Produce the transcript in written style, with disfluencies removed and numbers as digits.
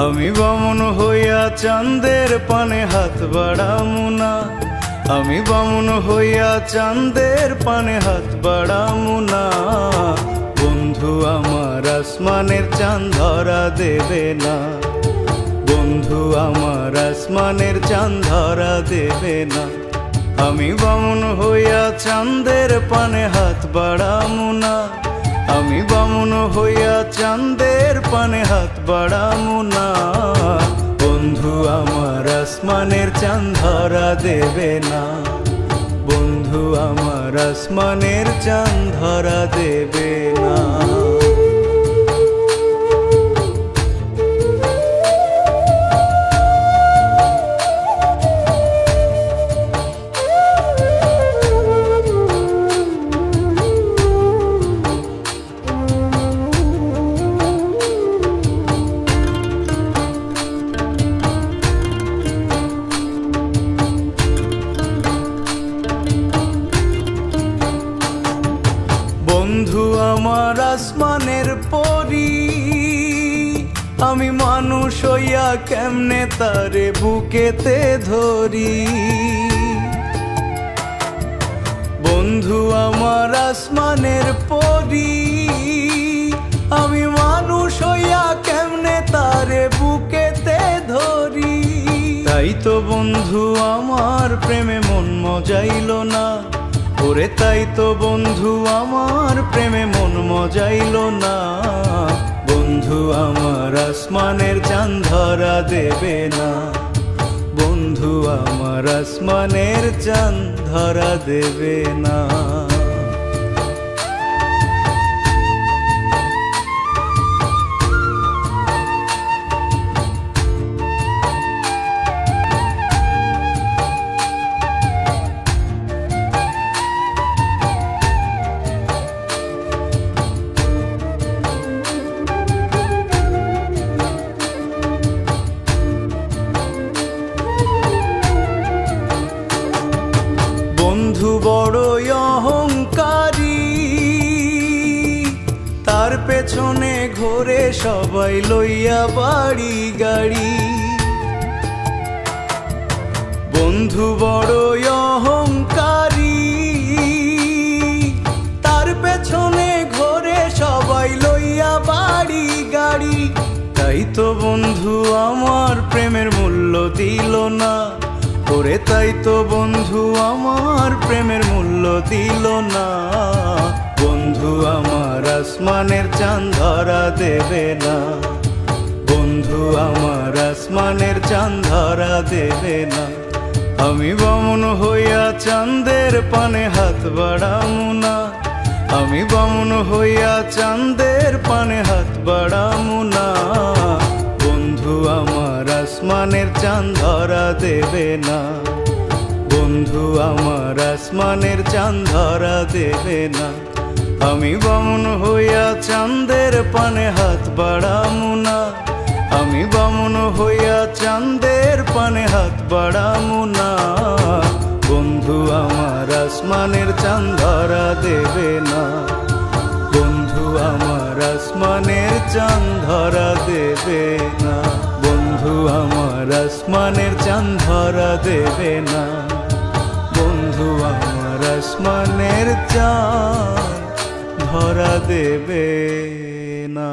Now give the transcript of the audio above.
আমি বামুন হইয়া চাঁদের পানে হাত বাড়ামু না, আমি বামুন হইয়া চাঁদের পানে হাত বাড়ামু না। বন্ধু আমার আসমানের চাঁদ ধরা দেবে না, বন্ধু আমার আসমানের চাঁদ ধরা দেবে না। আমি বামুন হইয়া চাঁদের পানে হাত বাড়ামু না, আমি বামুন হইয়া চাঁদের পানে হাত বাড়ামু না। বন্ধু আমার আসমানের চাঁদ ধরা দেবে না, বন্ধু আমার আসমানের চাঁদ ধরা দেবে না। বন্ধু আমার আসমানের পরি, আমি মানুষ হইয়া কেমনে তারে বুকেতে ধরি। বন্ধু আমার আসমানের পরি, আমি মানুষ হইয়া কেমনে তারে বুকেতে ধরি। তাই তো বন্ধু আমার প্রেমে মন মজাইল না, ওরে তাই তো বন্ধু আমার প্রেমে মন মজাইল না। বন্ধু আমার আসমানের চাঁদ ধরা দেবে না, বন্ধু আমার আসমানের চাঁদ ধরা দেবে না। বন্ধু বড়ই অহংকারী, তার পেছনে ঘোরে সবাই লইয়া বাড়ি গাড়ি। বন্ধু বড়ই অহংকারী, তার পেছনে ঘোরে সবাই লইয়া বাড়ি গাড়ি। তাই তো বন্ধু আমার প্রেমের মূল্য দিল না, ওরে তাই তো বন্ধু আমার প্রেমের মূল্য দিল না। বন্ধু আমার আসমানের চাঁদ ধরা দেবে না, বন্ধু আমার আসমানের চাঁদ ধরা দেবে না। আমি বামুন হইয়া চাঁদের পানে হাত বাড়ামু না, আমি বামুন হইয়া চাঁদের পানে হাত বাড়ামু না। বন্ধু আমার আসমানের চাঁদ ধরা দেবে না, বন্ধু আমার আসমানের চাঁদ ধরা দেবে না। আমি বামুন হইয়া চাঁদের পানে হাত বাড়ামু না, আমি বামুন হইয়া চাঁদের পানে হাত বাড়ামু না। বন্ধু আমার আসমানের চাঁদ ধরা দেবে না, বন্ধু আমার আসমানের চাঁদ ধরা দেবে না, বন্ধু আমার আসমানের চাঁদ ধরা দেবে না, বন্ধু আমার আসমানের চাঁদ ধরা দেবে না।